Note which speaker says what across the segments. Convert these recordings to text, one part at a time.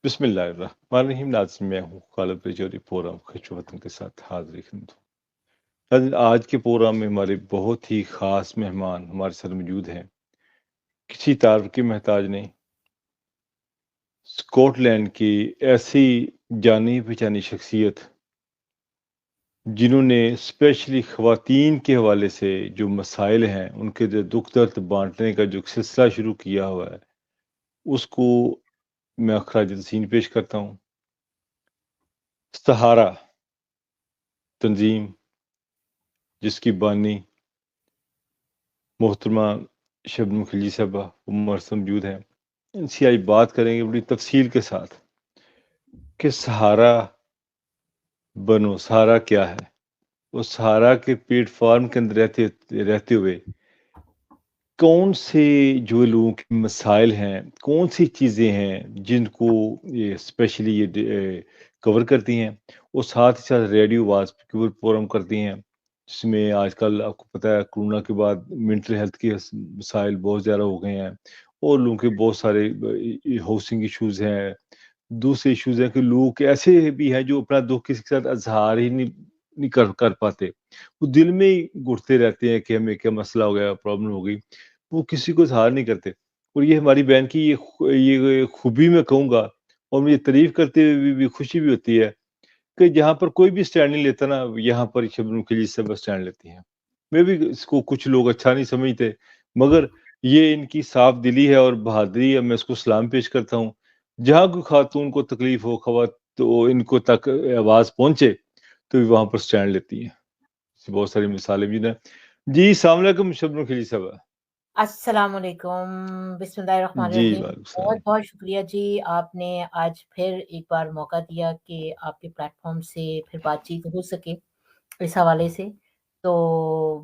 Speaker 1: बिस्मिल्लाहिर्रहमानिर्रहीम। नाज़रीन, मैं हूँ खालिद पेचौरी, प्रोग्राम खुश वतन के साथ हाज़िर खिदमत हूँ। नाज़रीन, आज के प्रोग्राम में हमारे बहुत ही ख़ास मेहमान हमारे साथ मौजूद हैं। किसी तारीफ़ के मोहताज नहीं, स्कॉटलैंड की ऐसी जानी-पहचानी शख्सियत, जिन्होंने स्पेशली ख़वातीन के हवाले से जो मसाइल हैं, उनके जो दुःख-दर्द बाँटने का जो सिलसिला शुरू किया हुआ है, उसको मैं ख़राज तहसीन पेश करता हूँ। सहारा तंज़ीम, जिसकी बानी मोहतरमा शबनम खिलजी साहबा हमारे साथ मौजूद हैं। इनसे आज बात करेंगे बड़ी तफसील के साथ कि सहारा बनो, सहारा क्या है? वो सहारा के प्लेटफ़ॉर्म के अंदर रहते रहते हुए कौन से जो लोगों के मसाइल हैं, कौन-सी चीज़ें हैं जिनको ये स्पेशली कवर करती हैं, और साथ ही साथ रेडियो आवाज़ के ऊपर प्रोग्राम करती हैं, जिसमें आजकल आपको पता है कोरोना के बाद मेंटल हेल्थ के मसाइल बहुत ज़्यादा हो गए हैं, और लोगों के बहुत सारे हाउसिंग इश्यूज़ हैं। दूसरे इश्यूज़ हैं कि लोग ऐसे भी हैं जो अपना दुःख किसी के साथ इज़हार ही नहीं कर कर पाते। वो दिल में ही घुटते रहते हैं कि हमें क्या मसला हो गया, प्रॉब्लम हो गई। वो किसी को इज़हार नहीं करते, और ये हमारी बहन की ये खूबी मैं कहूँगा, और मुझे तारीफ़ करते हुए भी खुशी भी होती है कि जहाँ पर कोई भी स्टैंड नहीं लेता ना, यहाँ पर शबनम खिली साहबा स्टैंड लेती हैं। मैं भी इसको कुछ लोग अच्छा नहीं समझते, मगर ये इनकी साफ दिली है और बहादुरी है, मैं इसको सलाम पेश करता हूँ। जहाँ कोई खातून को तकलीफ हो, तो इनको तक आवाज़ पहुँचे, तो ये वहाँ पर स्टैंड लेती हैं। ऐसी बहुत सारी मिसालें भी हैं। जी, अस्सलाम वालेकुम शबनम खिली साहबा।
Speaker 2: अस्सलामुअलैकुम,
Speaker 1: जी,
Speaker 2: बिस्मिल्लाहिर्रहमानिर्रहीम।
Speaker 1: वालेकुम सलाम।
Speaker 2: बहुत-बहुत शुक्रिया जी, आपने आज फिर एक बार मौका दिया कि आपके प्लेटफ़ॉर्म से फिर बातचीत हो सके इस हवाले से। तो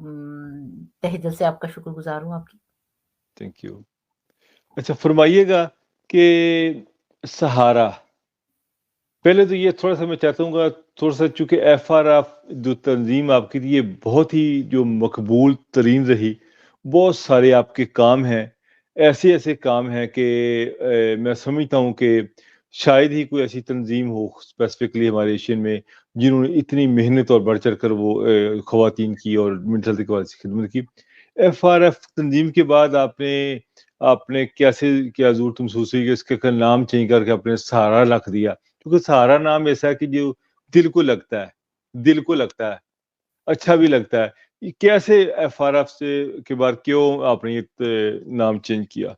Speaker 2: तहे दिल से आपका शुक्रगुज़ार हूँ आपकी।
Speaker 1: Thank you. अच्छा, फ़रमाइएगा कि सहारा, पहले तो ये थोड़ा-सा मैं चाहता हूँ थोड़ा-सा, चूँकि एफआरएफ जो तंज़ीम आपकी थी, ये बहुत ही जो मकबूल तरीन रही, बहुत सारे आपके काम हैं, ऐसे-ऐसे काम हैं कि मैं समझता हूँ कि शायद ही कोई ऐसी तंज़ीम हो स्पेसिफ़िकली हमारे एशियन में, जिन्होंने इतनी मेहनत और बढ़-चढ़ कर वो ख़वातीन की और मेंटल हेल्थ की वास्ते खिदमत की। एफआरएफ तंज़ीम के बाद आपने आपने कैसे क्या ज़रूरत महसूस हुई कि इसका नाम चेंज करके आपने सहारा रख दिया? क्योंकि सहारा नाम ऐसा है कि जो दिल को लगता है, अच्छा भी लगता है। ये कैसे एफआरएफ से के बाद क्यों आपने ये नाम चेंज किया?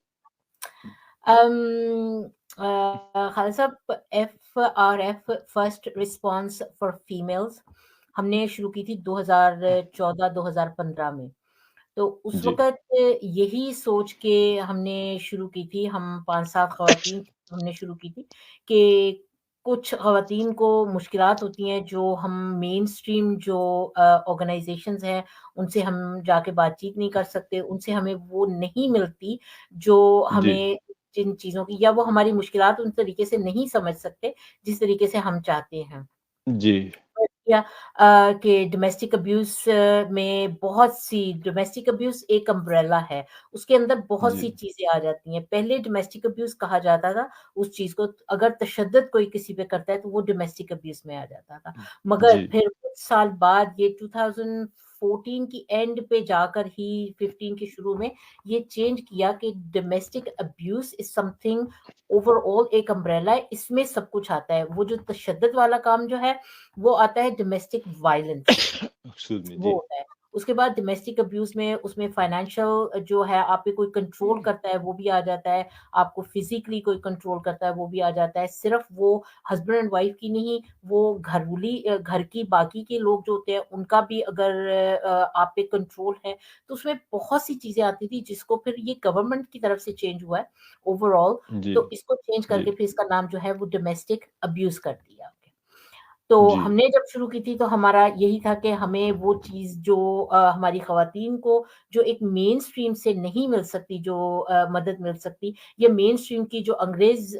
Speaker 2: खालिद साहब, FRF first response for females हमने शुरू की थी 2014-2015 में। तो उस
Speaker 1: जी,
Speaker 2: वक़्त यही सोच के हमने शुरू की थी, हम 5-7 ख़वातीन हमने शुरू की थी कि कुछ ख़वातीन को मुश्किलात होती हैं, जो हम मेनस्ट्रीम जो ऑर्गनाइज़ेशंस हैं, उनसे हम जाके बातचीत नहीं कर सकते, उनसे हमें वो नहीं मिलती, जो
Speaker 1: जी,
Speaker 2: हमें जिन चीज़ों की, या वो हमारी मुश्किलात उन तरीके से नहीं समझ सकते, जिस तरीके से हम चाहते हैं।
Speaker 1: जी,
Speaker 2: या कि डोमेस्टिक अब्यूज़ में बहुत सी डोमेस्टिक अब्यूज़ एक अम्ब्रेला है, उसके अंदर बहुत
Speaker 1: जी,
Speaker 2: सी चीज़ें आ जाती हैं। पहले डोमेस्टिक अब्यूज़ कहा जाता था उस चीज़ को, अगर तशद्दुद कोई किसी पे करता है तो वो डोमेस्टिक अब्यूज़ में आ जाता था। मगर
Speaker 1: जी,
Speaker 2: फिर कुछ साल बाद ये 2014 की एंड पे जाकर ही 15 के शुरू में ये चेंज किया कि domestic abuse is something overall एक अम्ब्रेला है, इसमें सब कुछ आता है। वो जो तशद्दुद वाला काम जो है वो आता है डोमेस्टिक वायलेंस,
Speaker 1: एक्सक्यूज़ मी,
Speaker 2: वो
Speaker 1: जी,
Speaker 2: होता है। उसके बाद डोमेस्टिक अब्यूज़ में उसमें फाइनेंशियल जो है आप पे कोई कंट्रोल करता है वो भी आ जाता है, आपको फिज़िकली कोई कंट्रोल करता है वो भी आ जाता है। सिर्फ़ वो हस्बैंड एंड वाइफ की नहीं, वो घर की बाकी के लोग जो होते हैं उनका भी अगर आप पे कंट्रोल है, तो उसमें बहुत सी चीज़ें आती थी जिसको फिर ये गवर्नमेंट की तरफ से चेंज हुआ है ओवरऑल।
Speaker 1: जी,
Speaker 2: तो इसको चेंज
Speaker 1: जी,
Speaker 2: करके फिर इसका नाम जो है वो डोमेस्टिक अब्यूज़ कर दिया। तो
Speaker 1: जी,
Speaker 2: हमने जब शुरू की थी तो हमारा यही था कि हमें वो चीज़ जो हमारी ख़वातीन को जो एक मेनस्ट्रीम से नहीं मिल सकती, जो मदद मिल सकती, ये मेनस्ट्रीम की जो अंग्रेज़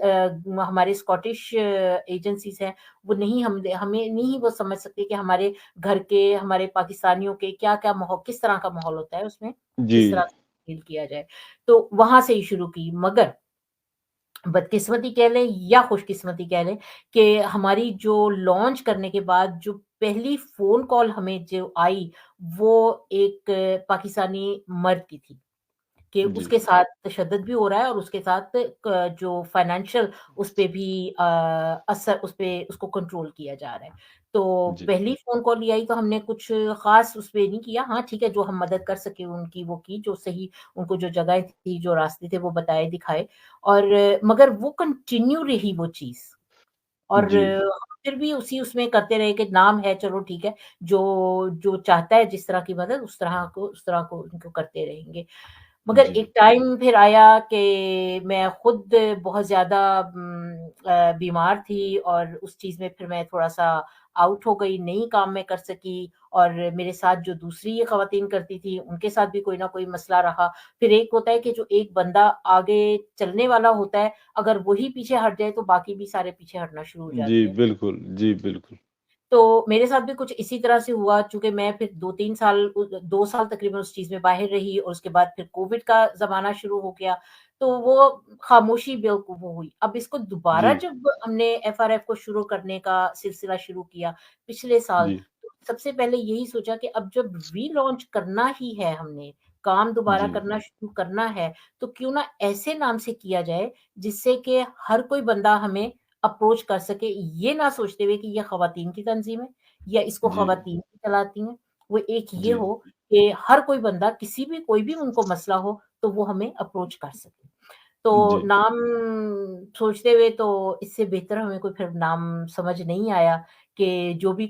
Speaker 2: हमारे स्कॉटिश एजेंसीज़ हैं, वो नहीं हमें नहीं वो समझ सकती कि हमारे घर के, हमारे पाकिस्तानियों के क्या-क्या माहौल, किस तरह का माहौल होता है उसमें,
Speaker 1: जी,
Speaker 2: किस तरह से डील किया जाए। तो वहाँ से ही शुरू की, मगर बदकिस्मती कह लें या खुशकिस्मती कह लें कि हमारी जो लॉन्च करने के बाद जो पहली फ़ोन कॉल हमें जो आई, वो एक पाकिस्तानी मर्द की थी। कि
Speaker 1: जी,
Speaker 2: उसके साथ तशद्दुद भी हो रहा है और उसके साथ जो फाइनेंशियल उस पे भी असर उस पे उसको कंट्रोल किया जा रहा है। तो
Speaker 1: जी,
Speaker 2: पहली फ़ोन कॉल ये आई तो हमने कुछ ख़ास उस पे नहीं किया। हाँ, ठीक है, जो हम मदद कर सके उनकी वो की, जो सही उनको जो जगह थी, जो रास्ते थे वो बताए, दिखाए और मगर वो कंटिन्यू रही वो चीज़। और
Speaker 1: जी,
Speaker 2: हम फिर भी उसी उसमें करते रहे कि नाम है चलो ठीक है, जो जो चाहता है जिस तरह की मदद उस तरह को उनको करते रहेंगे। मगर
Speaker 1: जी,
Speaker 2: एक टाइम फिर आया कि मैं खुद बहुत ज़्यादा बीमार थी और उस चीज़ में फिर मैं थोड़ा-सा आउट हो गई, नहीं काम मैं कर सकी और मेरे साथ जो दूसरी ख़वातीन करती थी, उनके साथ भी कोई न कोई मसला रहा। फिर एक होता है कि जो एक बंदा आगे चलने वाला होता है, अगर वही पीछे हट जाए तो बाकी भी सारे पीछे हटना शुरू हो
Speaker 1: जी,
Speaker 2: जाते हैं।
Speaker 1: बिल्कुल, जी, बिल्कुल।
Speaker 2: तो मेरे साथ भी कुछ इसी तरह से हुआ चूँकि मैं फिर 2-3 साल 2 साल तकरीबन उस चीज़ में बाहर रही और उसके बाद फिर कोविड का ज़माना शुरू हो गया, तो वो खामोशी बिल्कुल वो हुई। अब इसको दोबारा
Speaker 1: जी,
Speaker 2: जब हमने एफआरएफ को शुरू करने का सिलसिला शुरू किया पिछले साल,
Speaker 1: जी,
Speaker 2: तो सबसे पहले यही सोचा कि अब जब रीलॉन्च करना ही है हमने, काम दोबारा
Speaker 1: जी,
Speaker 2: करना शुरू करना है, तो क्यों ना ऐसे नाम से किया जाए जिससे कि हर कोई बंदा हमें अप्रोच कर सके, ये ना सोचते हुए कि ये ख़वातीन की तंज़ीम है या इसको
Speaker 1: जी,
Speaker 2: ख़वातीन ही चलाती हैं। वो एक ये
Speaker 1: जी,
Speaker 2: हो कि हर कोई बंदा किसी भी कोई भी उनको मसला हो, तो वो हमें अप्रोच कर सके। तो
Speaker 1: जी,
Speaker 2: नाम सोचते हुए तो इससे बेहतर हमें कोई फिर नाम समझ नहीं आया कि जो भी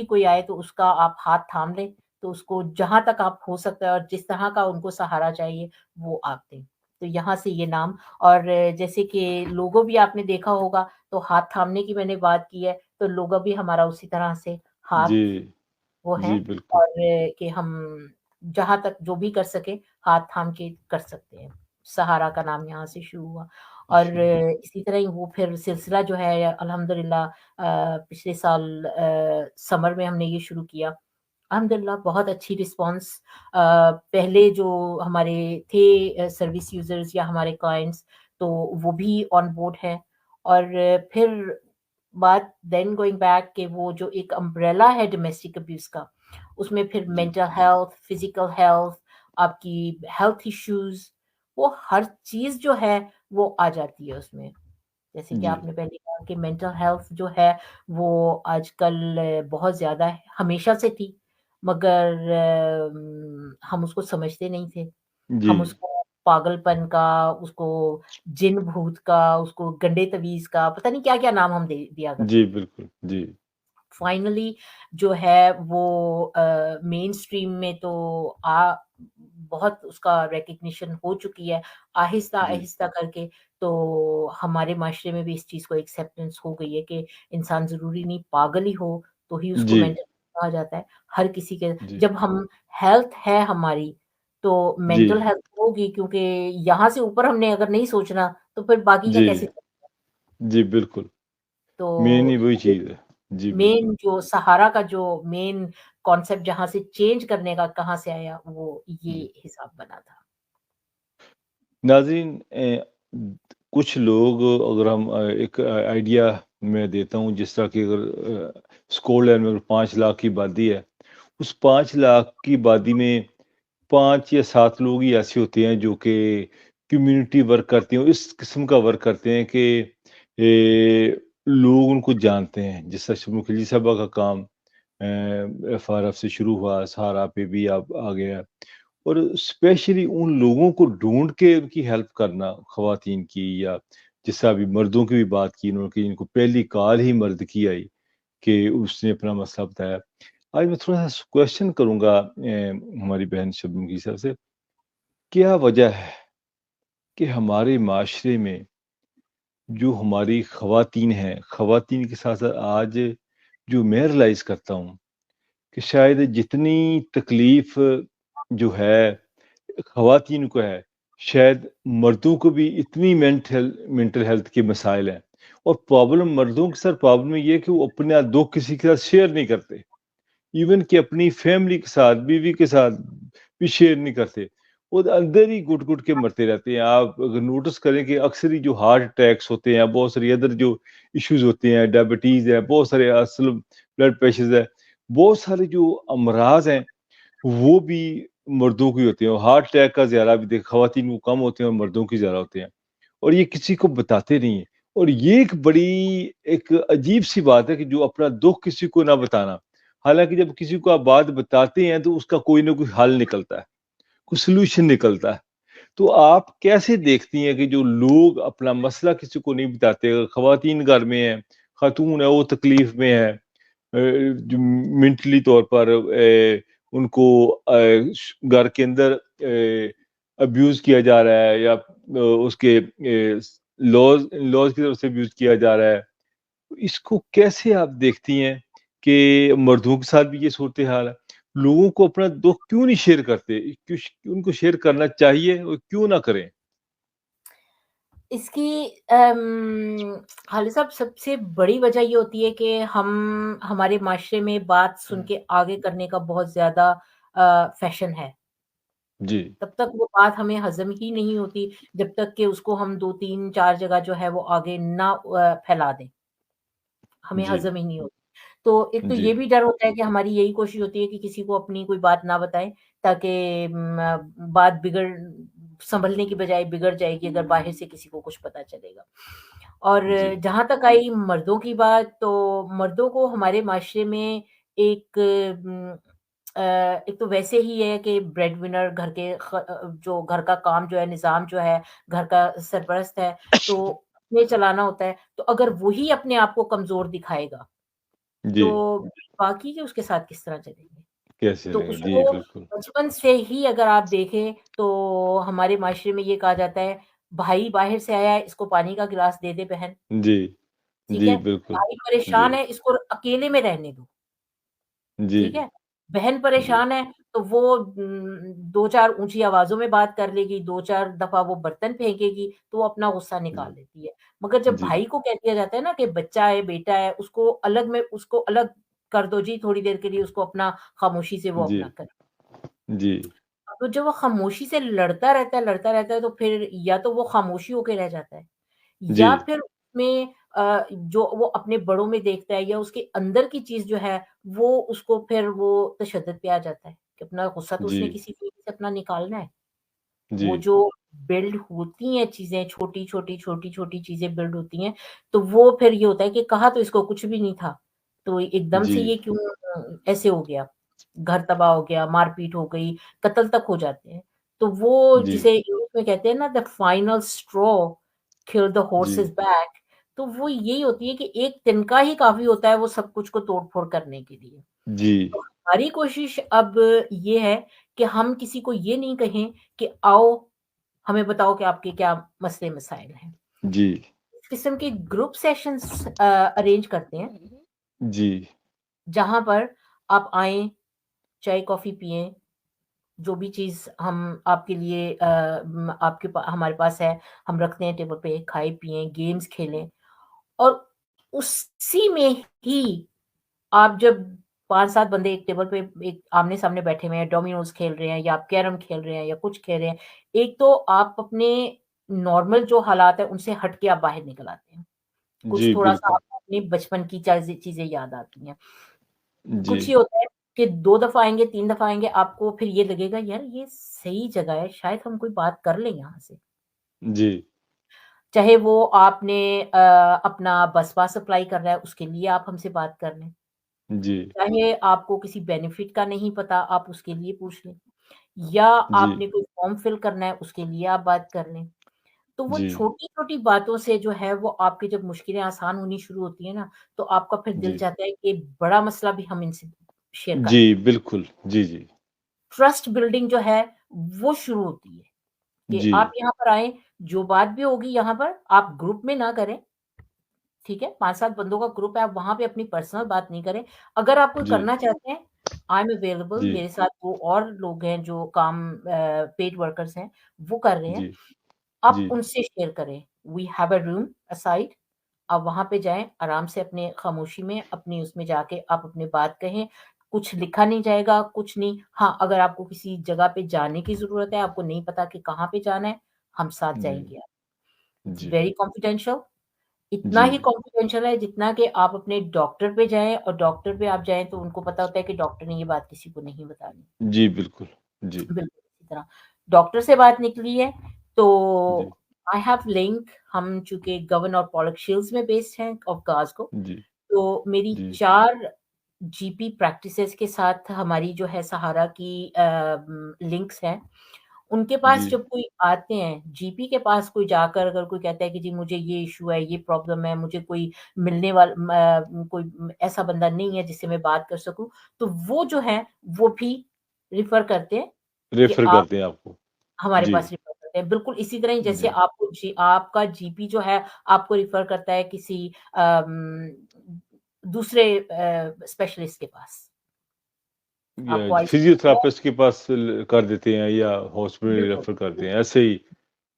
Speaker 2: कोई आए तो उसका आप हाथ थाम लें, तो उसको जहाँ तक आप हो सकता है और जिस तरह का उनको सहारा चाहिए, वो आप दें। तो यहाँ से ये नाम और जैसे कि लोगो भी आपने देखा होगा, तो हाथ थामने की मैंने बात की है, तो लोगो भी हमारा उसी तरह से हाथ
Speaker 1: जी,
Speaker 2: वो है
Speaker 1: जी, बिल्कुल।
Speaker 2: और कि हम जहाँ तक जो भी कर सकें, हाथ थाम के कर सकते हैं। सहारा का नाम यहाँ से शुरू हुआ और
Speaker 1: शुरू
Speaker 2: इसी तरह ही वो फिर सिलसिला जो है अल्हम्दुलिल्लाह पिछले साल समर में हमने ये शुरू किया। अल्हम्दुलिल्लाह बहुत अच्छी रिस्पॉन्स पहले जो हमारे थे सर्विस यूज़र्स या हमारे क्लाइंट्स तो वो भी ऑन बोर्ड हैं और फिर बात देन गोइंग बैक कि वो जो एक अम्ब्रेला है डोमेस्टिक अब्यूज़ का, उसमें फिर
Speaker 1: जी,
Speaker 2: मेंटल हेल्थ, फिज़िकल हेल्थ, आपकी हेल्थ इश्यूज़, वो हर चीज़ जो है वो आ जाती है उसमें। जैसे कि
Speaker 1: जी,
Speaker 2: आपने पहले कहा कि मेंटल हेल्थ जो है वो आजकल बहुत ज़्यादा है, हमेशा से थी मगर हम उसको समझते नहीं थे।
Speaker 1: जी,
Speaker 2: हम उसको पागलपन का, उसको जिन-भूत का, उसको गंडे-तवीज़ का, पता नहीं क्या-क्या नाम हम दे दिया
Speaker 1: जी,
Speaker 2: करते थे।
Speaker 1: बिल्कुल, जी,
Speaker 2: फाइनली जो है वो मेन स्ट्रीम में तो आ बहुत उसका रिकॉग्निशन हो चुकी है,
Speaker 1: जी,
Speaker 2: आहिस्ता-आहिस्ता करके तो हमारे माशरे में भी इस चीज़ को एक्सेप्टेंस हो गई है कि इंसान ज़रूरी नहीं पागल ही हो, तो ही उसको
Speaker 1: जी,
Speaker 2: मेंटल कहा जाता है। हर किसी के
Speaker 1: जी,
Speaker 2: जब हम हेल्थ है हमारी, तो
Speaker 1: जी,
Speaker 2: मेंटल हेल्थ होगी क्योंकि यहाँ से ऊपर हमने अगर नहीं सोचना, तो फिर बाकी का
Speaker 1: जी,
Speaker 2: कैसे चलेगा?
Speaker 1: जी, बिल्कुल। मेन
Speaker 2: तो
Speaker 1: ही वही चीज़ है। जी, बिल्कुल।
Speaker 2: मेन जो सहारा का जो मेन कॉन्सेप्ट जहाँ से चेंज करने का कहाँ से आया, वो ये
Speaker 1: जी।
Speaker 2: हिसाब बना था।
Speaker 1: नाज़रीन कुछ लोग अगर हम एक आइडिया मैं देता हूँ जिस तरह की अगर स्कॉटलैंड में अगर 5 लाख की आबादी है, उस 5 लाख की आबादी में 5 या 7 लोग ही ऐसे होते हैं जो कि कम्युनिटी वर्क करते हैं, इस किस्म का वर्क करते हैं कि लोग उनको जानते हैं। जिस तरह शम्मू खिलजी साहबा का काम एफआरएफ से शुरू हुआ, सहारा पे भी अब आ गया। और स्पेशली उन लोगों को ढूँढ के उनकी हेल्प करना, ख़वातीन की या जैसा अभी मर्दों की भी बात की इन्होंने कि इनको पहली कॉल ही मर्द की आई कि उसने अपना मसला बताया। आज मैं थोड़ा-सा क्वेश्चन करूँगा हमारी बहन शबनम साहब से, क्या वजह है कि हमारे माशरे में जो हमारी ख़वातीन हैं, ख़वातीन के साथ-साथ आज जो मैं रियलाइज़ करता हूँ कि शायद जितनी तकलीफ़ जो है ख़वातीन को है, शायद मर्दों को भी इतनी मेंटल हेल्थ के मसाइल हैं और प्रॉब्लम मर्दों के साथ प्रॉब्लम ये है कि वो अपना दुःख किसी के साथ शेयर नहीं करते। इवन कि अपनी फैमिली के साथ, बीवी के साथ भी शेयर नहीं करते। वो अंदर ही घुट-घुट के मरते रहते हैं। आप अगर नोटिस करें कि अक्सर ही जो हार्ट अटैक्स होते हैं, बहुत सारी अदर जो इश्यूज़ होते हैं, डायबिटीज़ है, बहुत सारे असल ब्लड प्रेशर्स है, बहुत सारे जो अमराज़ हैं, वो भी मर्दों की होती हैं और हार्ट अटैक का ज़्यादा भी देखें ख़वातीन को कम होते हैं और मर्दों की ज़्यादा होते हैं और ये किसी को बताते नहीं हैं और ये एक बड़ी एक अजीब-सी बात है कि जो अपना दुःख किसी को ना बताना। हालाँकि जब किसी को आप बात बताते हैं तो उसका कोई ना कोई हल निकलता है, कोई सॉल्यूशन निकलता है। तो आप कैसे देखती हैं कि जो लोग अपना मसला किसी को नहीं बताते, अगर ख़वातीन घर में हैं, खातून है वो तकलीफ़ में है जो मेंटली तौर पर उनको घर के अंदर अब्यूज़ किया जा रहा है या उसके लॉज़ लॉज़ की तरफ से अब्यूज़ किया जा रहा है। तो इसको कैसे आप देखती हैं कि मर्दों के साथ भी ये सूरत-ए-हाल है? लोगों को अपना दुःख क्यों नहीं शेयर करते? उनको शेयर करना चाहिए और क्यों ना करें?
Speaker 2: इसकी खालिद साहब सबसे बड़ी वजह ये होती है कि हम हमारे माशरे में बात सुन के आगे करने का बहुत ज़्यादा फ़ैशन है।
Speaker 1: जी,
Speaker 2: तब तक वो बात हमें हज़म ही नहीं होती, जब तक कि उसको हम 2, 3, 4 जगह जो है वो आगे ना फैला दें। हमें
Speaker 1: जी,
Speaker 2: हज़म ही नहीं होती। तो एक तो
Speaker 1: जी,
Speaker 2: ये भी डर होता है कि हमारी यही कोशिश होती है कि किसी को अपनी कोई बात ना बताएँ, ताकि बात सँभलने की बजाय बिगड़ जाएगी अगर बाहर से किसी को कुछ पता चलेगा। और
Speaker 1: जी,
Speaker 2: जहाँ तक आई मर्दों की बात, तो मर्दों को हमारे माशरे में एक एक तो वैसे ही है कि ब्रेड विनर घर के जो घर का काम जो है, निज़ाम जो है, घर का सरपरस्त है, तो उन्हें चलाना होता है। तो अगर वही अपने आप को कमज़ोर दिखाएगा,
Speaker 1: जी,
Speaker 2: तो बाकी के उसके साथ किस तरह चलेंगे?
Speaker 1: कैसे
Speaker 2: तो
Speaker 1: रहेगा? जी,
Speaker 2: उसको
Speaker 1: बिल्कुल।
Speaker 2: बचपन से ही अगर आप देखें, तो हमारे माशरे में ये कहा जाता है, भाई बाहर से आया है, इसको पानी का गिलास दे दे बहन,
Speaker 1: जी,
Speaker 2: ठीक
Speaker 1: जी,
Speaker 2: है?
Speaker 1: बिल्कुल।
Speaker 2: भाई
Speaker 1: जी,
Speaker 2: परेशान है, इसको अकेले में रहने दो।
Speaker 1: जी,
Speaker 2: ठीक है? बहन
Speaker 1: जी,
Speaker 2: परेशान है, तो वो 2-4 ऊँची आवाज़ों में बात कर लेगी, 2-4 दफ़ा वो बर्तन फेंकेगी, तो वो अपना गुस्सा निकाल
Speaker 1: जी,
Speaker 2: लेती है। मगर जब
Speaker 1: जी,
Speaker 2: भाई को कह दिया जाता है ना कि बच्चा है, बेटा है, उसको अलग कर दो जी थोड़ी देर के लिए, उसको अपना खामोशी से वो
Speaker 1: जी,
Speaker 2: अपना करे।
Speaker 1: जी,
Speaker 2: तो जब वो खामोशी से लड़ता रहता है, तो फिर या तो वो खामोशी होके रह जाता है
Speaker 1: जी,
Speaker 2: या फिर उसमें जो वो अपने बड़ों में देखता है या उसके अंदर की चीज़ जो है, वो उसको फिर वो तशद्दुद पे आ जाता है कि अपना गुस्सा तो
Speaker 1: जी,
Speaker 2: उसने किसी तरीके से अपना निकालना है।
Speaker 1: जी,
Speaker 2: वो जो बिल्ड होती हैं चीज़ें, छोटी-छोटी चीज़ें बिल्ड होती हैं, तो वो फिर ये होता है कि कहा तो इसको कुछ भी नहीं था, तो एकदम
Speaker 1: जी,
Speaker 2: से ये क्यों ऐसे हो गया? घर तबाह हो गया, मार-पीट हो गई, कत्ल तक हो जाते हैं। तो वो
Speaker 1: जी,
Speaker 2: जिसे इंग्लिश में कहते हैं ना the final straw killed the
Speaker 1: जी,
Speaker 2: हॉर्सेस बैक, तो वो यही होती है कि एक तिनका ही काफ़ी होता है वो सब कुछ को तोड़-फोड़ करने के लिए।
Speaker 1: जी,
Speaker 2: तो हमारी कोशिश अब ये है कि हम किसी को ये नहीं कहें कि आओ हमें बताओ कि आपके क्या मसले-मसाइल हैं।
Speaker 1: जी,
Speaker 2: इस किस्म के ग्रुप सेशंस अरेंज करते हैं,
Speaker 1: जी,
Speaker 2: जहाँ पर आप आएँ, चाय-कॉफ़ी पिएँ, जो भी चीज़ हम आपके लिए हमारे पास है, हम रखते हैं टेबल पे, खाएँ-पिएँ, गेम्स खेलें और उसी में ही आप जब 5-7 बंदे एक टेबल पे एक आमने-सामने बैठे हुए हैं, डोमिनोज़ खेल रहे हैं या आप कैरम खेल रहे हैं या कुछ खेल रहे हैं, एक तो आप अपने नॉर्मल जो हालात हैं, उनसे हट के आप बाहर निकल आते हैं। कुछ
Speaker 1: जी,
Speaker 2: थोड़ा-सा
Speaker 1: बिल्कुल।
Speaker 2: आपको अपने बचपन की चीज़ें याद आती हैं।
Speaker 1: जी,
Speaker 2: कुछ ये होता है कि 2 दफ़ा आएँगे, 3 दफ़ा आएँगे, आपको फिर ये लगेगा यार ये सही जगह है, शायद हम कोई बात कर लें यहाँ से।
Speaker 1: जी,
Speaker 2: चाहे वो आपने अपना बस पास अप्लाई करना है, उसके लिए आप हमसे बात कर लें।
Speaker 1: जी,
Speaker 2: चाहे आपको किसी बेनिफिट का नहीं पता, आप उसके लिए पूछ लें या
Speaker 1: जी,
Speaker 2: आपने कोई फॉर्म फिल करना है, उसके लिए आप बात कर लें। तो वो
Speaker 1: जी,
Speaker 2: छोटी-छोटी बातों से जो है वो आपकी जब मुश्किलें आसान होनी शुरू होती है ना, तो आपका फिर दिल
Speaker 1: जी,
Speaker 2: चाहता है कि बड़ा मसला भी हम इनसे शेयर कर
Speaker 1: जी,
Speaker 2: दें।
Speaker 1: बिल्कुल। जी, जी,
Speaker 2: ट्रस्ट बिल्डिंग जो है वो शुरू होती है कि
Speaker 1: जी,
Speaker 2: आप यहाँ पर आएँ, जो बात भी होगी यहाँ पर आप ग्रुप में ना करें, ठीक है? 5-7 बंदों का ग्रुप है, आप वहाँ पे अपनी पर्सनल बात नहीं करें। अगर आप कोई
Speaker 1: जी,
Speaker 2: करना चाहते हैं, आई एम अवेलेबल,
Speaker 1: जी,
Speaker 2: मेरे साथ 2 और लोग हैं जो काम पेड वर्कर्स हैं, वो कर रहे हैं।
Speaker 1: जी,
Speaker 2: आप
Speaker 1: जी,
Speaker 2: उनसे शेयर करें। We have a room aside, आप वहाँ पे जाएँ, आराम से अपने खामोशी में अपनी उसमें जाके आप अपनी बात कहें। कुछ लिखा नहीं जाएगा, कुछ नहीं। हाँ, अगर आपको किसी जगह पे जाने की ज़रूरत है, आपको नहीं पता कि कहाँ पे जाना है, हम साथ
Speaker 1: जी,
Speaker 2: जाएँगे आप। इट्स
Speaker 1: जी,
Speaker 2: वेरी कॉन्फिडेंशियल। इतना
Speaker 1: जी,
Speaker 2: ही कॉन्फिडेंशियल है जितना कि आप अपने डॉक्टर पे जाएँ और डॉक्टर पे आप जाएँ तो उनको पता होता है कि डॉक्टर ने ये बात किसी को नहीं बतानी।
Speaker 1: जी, बिल्कुल। जी,
Speaker 2: बिल्कुल इसी तरह। डॉक्टर से बात निकली है तो
Speaker 1: जी,
Speaker 2: आई हैव लिंक। हम चूँकि गवर्न और पोलिश शील्ड्स में बेस्ड हैं ऑफ ग्लासगो,
Speaker 1: जी,
Speaker 2: तो मेरी
Speaker 1: जी,
Speaker 2: 4 जीपी प्रैक्टिसेज़ के साथ हमारी जो है सहारा की लिंक्स हैं। उनके पास
Speaker 1: जी,
Speaker 2: जब कोई आते हैं, जीपी के पास कोई जाकर अगर कोई कहता है कि जी मुझे ये इश्यू है, ये प्रॉब्लम है, मुझे कोई मिलने कोई ऐसा बंदा नहीं है जिससे मैं बात कर सकूँ, तो वो जो है, वो भी रिफ़र करते हैं कि
Speaker 1: रेफ़र
Speaker 2: आप
Speaker 1: करते हैं आपको।
Speaker 2: हमारे
Speaker 1: जी,
Speaker 2: पास रिफ़र करते हैं। बिल्कुल इसी तरह ही जैसे
Speaker 1: जी,
Speaker 2: आपका जीपी जो है, आपको रिफ़र करता है किसी दूसरे स्पेशलिस्ट के पास।
Speaker 1: या
Speaker 2: आपको आईसीयू है
Speaker 1: फिज़ियोथेरेपिस्ट के पास कर देते हैं या हॉस्पिटल
Speaker 2: बिल्कुल,
Speaker 1: रेफ़र करते हैं,
Speaker 2: बिल्कुल।
Speaker 1: ऐसे ही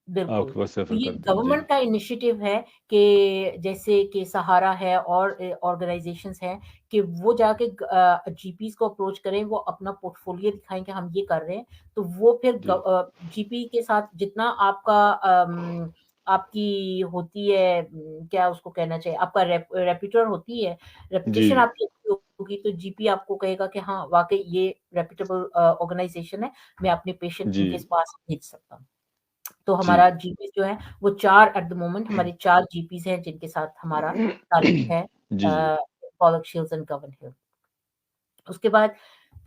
Speaker 2: बिल्कुल,
Speaker 1: आपके पास
Speaker 2: तो
Speaker 1: रेफ़र
Speaker 2: ये
Speaker 1: करते हैं। जी,
Speaker 2: गवर्नमेंट का इनिशिएटिव है कि जैसे कि सहारा है और ऑर्गनाइज़ेशंस हैं कि वो जाके जीपीज़ को अप्रोच करें, वो अपना पोर्टफोलियो दिखाएँ कि हम ये कर रहे हैं, तो वो फिर
Speaker 1: जी,
Speaker 2: जीपी के साथ जितना आपका आपकी होती है क्या उसको कहना चाहिए, आपका रेपुटर होती है, रेपुटेशन
Speaker 1: जी,
Speaker 2: आपकी अच्छी होगी, तो जीपी आपको कहेगा कि हाँ, वाक़ई ये रेपुटेबल ऑर्गनाइज़ेशन है, मैं अपने पेशेंट
Speaker 1: जी,
Speaker 2: इनके पास भेज सकता हूँ। तो
Speaker 1: जी।
Speaker 2: हमारा जीपी जो है वो 4 एट द मोमेंट हमारे 4 जीपीज़ हैं जिनके साथ हमारा ताल्लुक है
Speaker 1: जी, जी,
Speaker 2: पोलक शील्ड्स एंड गवर्न हिल। उसके बाद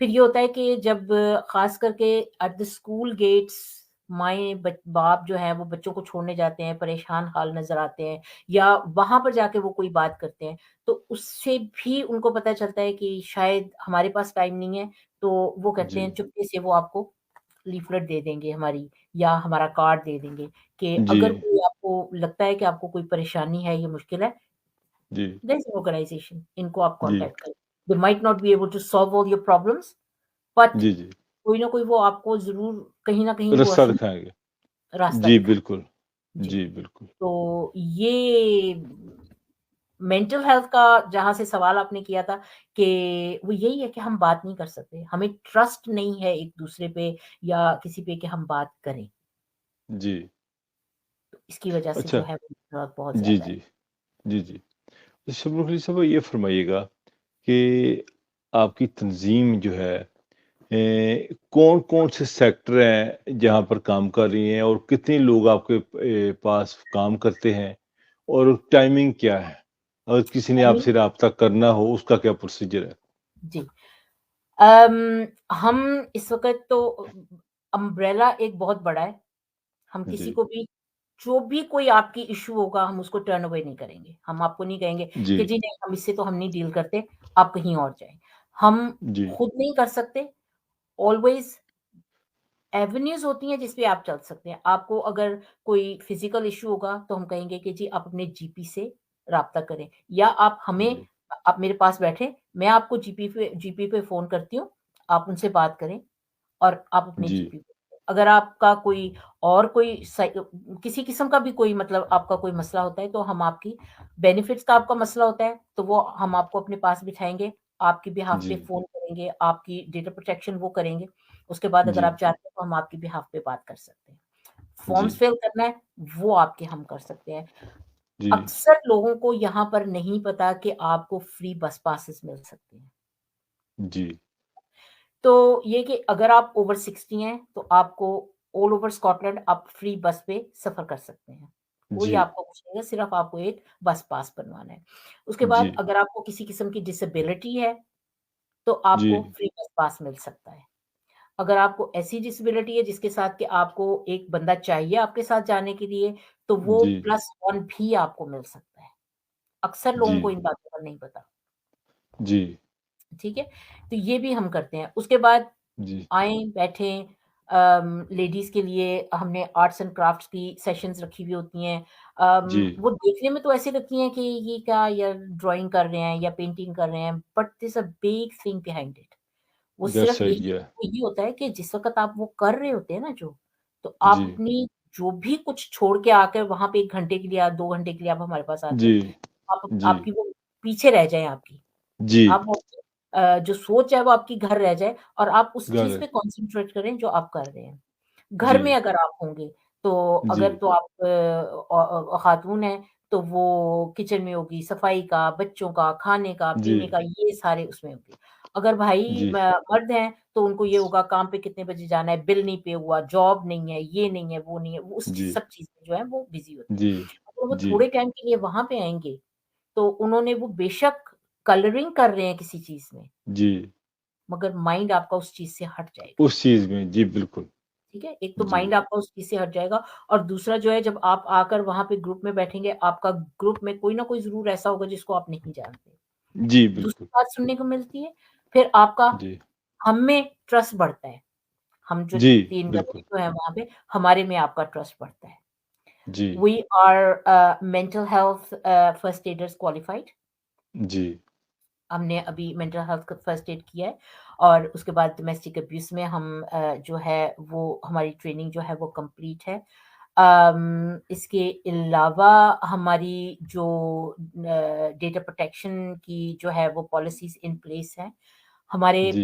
Speaker 2: फिर ये होता है कि जब ख़ास करके एट द स्कूल गेट्स माएँ बाप जो हैं वो बच्चों को छोड़ने जाते हैं, परेशान हाल नज़र आते हैं या वहाँ पर जाके वो कोई बात करते हैं, तो उससे भी उनको पता चलता है कि शायद हमारे पास टाइम नहीं है, तो वो कहते हैं
Speaker 1: जी,
Speaker 2: चुपके से वो आपको लीफ़लेट दे देंगे हमारी या हमारा कार्ड दे देंगे कि
Speaker 1: जी,
Speaker 2: अगर कोई आपको लगता है कि आपको कोई परेशानी है, ये मुश्किल है,
Speaker 1: जी,
Speaker 2: देयर इज़ एन ऑर्गनाइज़ेशन इनको आप
Speaker 1: जी,
Speaker 2: कॉन्टैक्ट करें। They might not be able to solve all your problems but
Speaker 1: जी, जी।
Speaker 2: कोई ना कोई वो आपको ज़रूर कहीं न कहीं वो
Speaker 1: रास्ता
Speaker 2: असली
Speaker 1: दिखाएँगे।
Speaker 2: रास्ता
Speaker 1: जी,
Speaker 2: दिखाएँ।
Speaker 1: बिल्कुल।
Speaker 2: जी,
Speaker 1: जी, बिल्कुल।
Speaker 2: तो ये मेंटल हेल्थ का जहाँ से सवाल आपने किया था कि वो यही है कि हम बात नहीं कर सकते। हमें ट्रस्ट नहीं है एक-दूसरे पे या किसी पे कि हम बात करें।
Speaker 1: जी।
Speaker 2: तो इसकी वजह से जो
Speaker 1: अच्छा
Speaker 2: है मेंटल हेल्थ बहुत
Speaker 1: जी,
Speaker 2: ज़्यादा है।
Speaker 1: जी। जी, जी। तो शुभमन साहब ये फ़रमाइएगा कि आपकी तंज़ीम जो है कौन-कौन से सेक्टर हैं जहाँ पर काम कर रही हैं और कितने लोग आपके पास काम करते हैं और टाइमिंग क्या है? अगर किसी ने
Speaker 2: टाइमिंग
Speaker 1: आपसे राब्ता करना हो उसका क्या प्रोसीजर है?
Speaker 2: जी। हम इस वक़्त तो अम्ब्रेला एक बहुत बड़ा है। हम किसी
Speaker 1: जी,
Speaker 2: को भी जो भी कोई आपकी इश्यू होगा हम उसको टर्न अवे नहीं करेंगे। हम आपको नहीं कहेंगे
Speaker 1: जी,
Speaker 2: कि जी नहीं हम इससे तो हम नहीं डील करते, आप कहीं और जाएँ। हम
Speaker 1: जी,
Speaker 2: खुद नहीं कर सकते, ऑलवेज़ एवेन्यूज़ होती हैं जिस पे आप चल सकते हैं। आपको अगर कोई फिज़िकल इश्यू होगा तो हम कहेंगे कि जी आप अपने जीपी से राब्ता करें या
Speaker 1: जी,
Speaker 2: आप मेरे पास बैठें, मैं आपको जीपी पे फ़ोन करती हूँ, आप उनसे बात करें। और आप अपने
Speaker 1: जी,
Speaker 2: जीपी पे अगर आपका कोई और कोई किसी किस्म का भी कोई मतलब आपका कोई मसला होता है, तो हम आपकी बेनिफिट्स का आपका मसला होता है, तो वो हम आपको अपने पास बिठाएँगे, आपकी बिहाफ़ पे
Speaker 1: जी,
Speaker 2: फ़ोन करेंगे, आपकी डेटा प्रोटेक्शन वो करेंगे। उसके बाद अगर
Speaker 1: जी,
Speaker 2: आप चाहते हैं, तो हम आपकी बिहाफ़ पे बात कर सकते हैं।
Speaker 1: जी,
Speaker 2: फॉर्म्स फिल करना है, वो आपके हम कर सकते हैं।
Speaker 1: जी,
Speaker 2: अक्सर लोगों को यहाँ पर नहीं पता कि आपको फ्री बस पासेस मिल सकते हैं।
Speaker 1: जी,
Speaker 2: तो ये कि अगर आप ओवर 60 हैं, तो आपको ऑल ओवर स्कॉटलैंड आप फ्री बस पे सफ़र कर सकते हैं। कोई
Speaker 1: जी,
Speaker 2: आपको कुछ नहीं है, सिर्फ़ आपको एक बस पास बनवाना है। उसके बाद
Speaker 1: जी,
Speaker 2: अगर आपको किसी किस्म की डिसेबिलिटी है, तो
Speaker 1: जी,
Speaker 2: आपको फ्री बस पास मिल सकता है। अगर आपको ऐसी डिसेबिलिटी है जिसके साथ कि आपको एक बंदा चाहिए आपके साथ जाने के लिए, तो वो
Speaker 1: जी,
Speaker 2: +1 भी आपको मिल सकता है। अक्सर लोगों को
Speaker 1: जी,
Speaker 2: इन बातों का नहीं पता,
Speaker 1: जी,
Speaker 2: ठीक है? तो ये भी हम करते हैं। उसके बाद
Speaker 1: जी,
Speaker 2: आएँ, बैठें लेडीज़ के लिए हमने आर्ट्स एंड क्राफ्ट्स की सेशंस रखी हुई होती हैं।
Speaker 1: जी,
Speaker 2: वो देखने में तो ऐसी लगती हैं कि ये क्या यार ड्राइंग कर रहे हैं या पेंटिंग कर रहे हैं, but there is a big thing behind it. वो
Speaker 1: दैट्स
Speaker 2: सिर्फ़
Speaker 1: राइट,
Speaker 2: यही
Speaker 1: या
Speaker 2: यही होता है कि जिस वक़्त आप वो कर रहे होते हैं ना जो, तो आप
Speaker 1: जी,
Speaker 2: अपनी जो भी कुछ छोड़ के आकर वहाँ पे 1 घंटे के लिए या 2 घंटे के लिए आप हमारे पास आते
Speaker 1: जी,
Speaker 2: हैं, आप
Speaker 1: जी,
Speaker 2: आपकी वो पीछे रह जाएँ आपकी।
Speaker 1: जी,
Speaker 2: आप जो सोच है वो आपकी घर रह जाए और आप उस
Speaker 1: घर
Speaker 2: चीज़
Speaker 1: है।
Speaker 2: पे कॉन्संट्रेट करें जो आप कर रहे हैं। घर में
Speaker 1: जी,
Speaker 2: अगर आप होंगे, तो
Speaker 1: जी,
Speaker 2: अगर तो आप खातून हैं, तो वो किचन में होगी, सफाई का, बच्चों का, खाने का,
Speaker 1: जी,
Speaker 2: पीने का, ये सारे उसमें होंगे। अगर भाई
Speaker 1: जी,
Speaker 2: मर्द हैं, तो उनको ये होगा काम पे कितने बजे जाना है, बिल नहीं पे हुआ, जॉब नहीं है, ये नहीं है, वो नहीं है, वो उस
Speaker 1: जी,
Speaker 2: सब चीज़ में जो है वो बिज़ी होते हैं।
Speaker 1: जी,
Speaker 2: अगर वो
Speaker 1: जी,
Speaker 2: थोड़े टाइम के लिए वहाँ पे आएँगे, तो उन्होंने वो बेशक कलरिंग कर रहे हैं किसी चीज़ में,
Speaker 1: जी।
Speaker 2: मगर माइंड आपका उस चीज़ से हट जाएगा।
Speaker 1: उस चीज़ में, जी, बिल्कुल।
Speaker 2: ठीक है? एक तो
Speaker 1: जी,
Speaker 2: माइंड आपका उस चीज़ से हट जाएगा और दूसरा जो है जब आप आकर वहाँ पे ग्रुप में बैठेंगे, आपका ग्रुप में कोई ना कोई ज़रूर ऐसा होगा जिसको आप नहीं जानते।
Speaker 1: जी,
Speaker 2: दूसरी
Speaker 1: बिल्कुल।
Speaker 2: बात सुनने को मिलती है, फिर आपका
Speaker 1: जी,
Speaker 2: हम में ट्रस्ट बढ़ता है। हम जो
Speaker 1: जी,
Speaker 2: 3 जने
Speaker 1: बिल्कुल।
Speaker 2: जो हैं वहाँ पे, हमारे में आपका ट्रस्ट बढ़ता है।
Speaker 1: जी,
Speaker 2: we are mental health first aiders qualified.
Speaker 1: जी,
Speaker 2: हमने अभी मेंटल हेल्थ का फर्स्ट एड किया है और उसके बाद डोमेस्टिक अब्यूज़ में हम जो है वो हमारी ट्रेनिंग जो है वो कंप्लीट है। इसके अलावा हमारी जो डेटा प्रोटेक्शन की जो है वो पॉलिसीज़ इन प्लेस हैं। हमारे
Speaker 1: जी,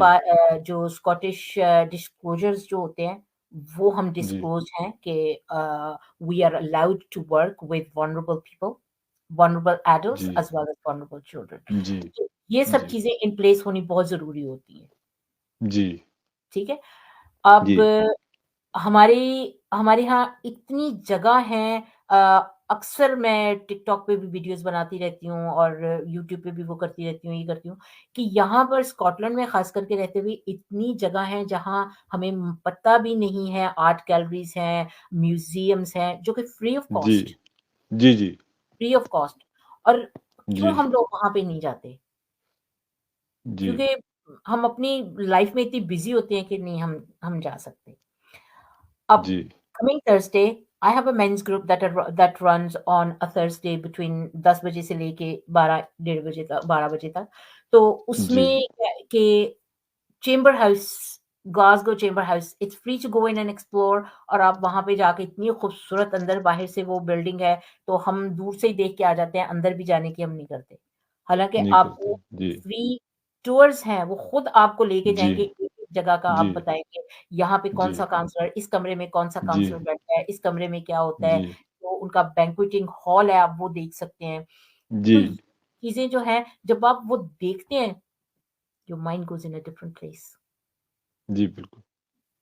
Speaker 2: जो स्कॉटिश डिस्क्लोज़र्स जो होते हैं, वो हम
Speaker 1: जी,
Speaker 2: डिस्क्लोज़ हैं कि we are allowed to work with vulnerable people, vulnerable adults
Speaker 1: जी,
Speaker 2: as well as vulnerable children.
Speaker 1: जी,
Speaker 2: तो ये सब
Speaker 1: जी,
Speaker 2: चीज़ें इन प्लेस होनी बहुत ज़रूरी होती हैं,
Speaker 1: जी,
Speaker 2: ठीक है? अब
Speaker 1: जी,
Speaker 2: हमारी हमारे यहाँ इतनी जगह है अक्सर मैं टिकटॉक पे भी वीडियोज़ बनाती रहती हूँ और यूट्यूब पे भी वो करती रहती हूँ, ये करती हूँ कि यहाँ पर स्कॉटलैंड में ख़ास करके रहते हुए इतनी जगह है जहाँ हमें पता भी नहीं है आर्ट गैलरीज़ हैं, म्यूज़ियम्स हैं, जो कि
Speaker 1: जी, जी,
Speaker 2: फ्री ऑफ कॉस्ट और क्यों
Speaker 1: जी,
Speaker 2: हम लोग वहाँ पे नहीं जाते?
Speaker 1: जी,
Speaker 2: क्योंकि हम अपनी लाइफ़ में इतनी बिज़ी होते हैं कि नहीं हम जा सकते। अब
Speaker 1: जी,
Speaker 2: coming Thursday I have a men's group that runs on a Thursday between 10 बजे से लेके 12 डेढ़ बजे तक 12 बजे तक। तो
Speaker 1: जी,
Speaker 2: उसमें क्या है कि chamber house Glasgow chamber house it's free to go in and explore और आप वहाँ पे जाके इतनी खूबसूरत अंदर बाहर से वो बिल्डिंग है, तो हम दूर से ही देख के आ जाते हैं, अंदर भी जाने की हम नहीं करते। हालाँकि
Speaker 1: नहीं
Speaker 2: आपको
Speaker 1: करते। जी,
Speaker 2: फ्री टूर्स हैं, वो खुद आपको लेके
Speaker 1: जी,
Speaker 2: जाएँगे, एक-एक जगह का आप
Speaker 1: जी,
Speaker 2: बताएँगे, यहाँ पे
Speaker 1: जी,
Speaker 2: कौन-सा काउंसलर, इस कमरे में कौन-सा
Speaker 1: जी,
Speaker 2: काउंसलर बैठता है, इस कमरे में क्या होता है,
Speaker 1: जी,
Speaker 2: तो उनका बैंक्वेटिंग हॉल है, आप वो देख सकते हैं।
Speaker 1: जी,
Speaker 2: तो ये चीज़ें जो हैं, जब आप वो देखते हैं, your mind goes in a different place.
Speaker 1: जी, बिल्कुल।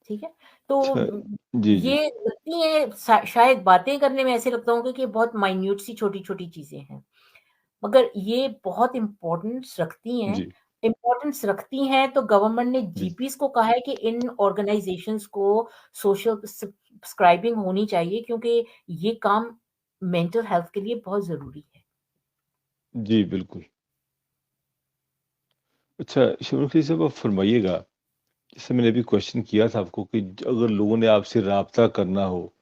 Speaker 2: ठीक है? तो
Speaker 1: अच्छा जी, जी,
Speaker 2: ये लगती हैं शायद बातें करने में ऐसे लगता होगा कि बहुत माइन्यूट सी छोटी-छोटी चीज़ें हैं। मगर ये बहुत
Speaker 1: जी,
Speaker 2: इम्पोर्टेंस रखती हैं तो गवर्नमेंट ने
Speaker 1: जी,
Speaker 2: जीपीज़ को कहा है कि इन ऑर्गनाइज़ेशंस को सोशल सब्सक्राइबिंग होनी चाहिए क्योंकि ये काम मेंटल हेल्थ के लिए बहुत ज़रूरी है।
Speaker 1: जी, बिल्कुल। अच्छा, शिवरखी साहब आप फ़रमाइएगा, जैसे मैंने अभी क्वेश्चन किया था आपको कि अगर लोगों ने आपसे राब्ता करना हो,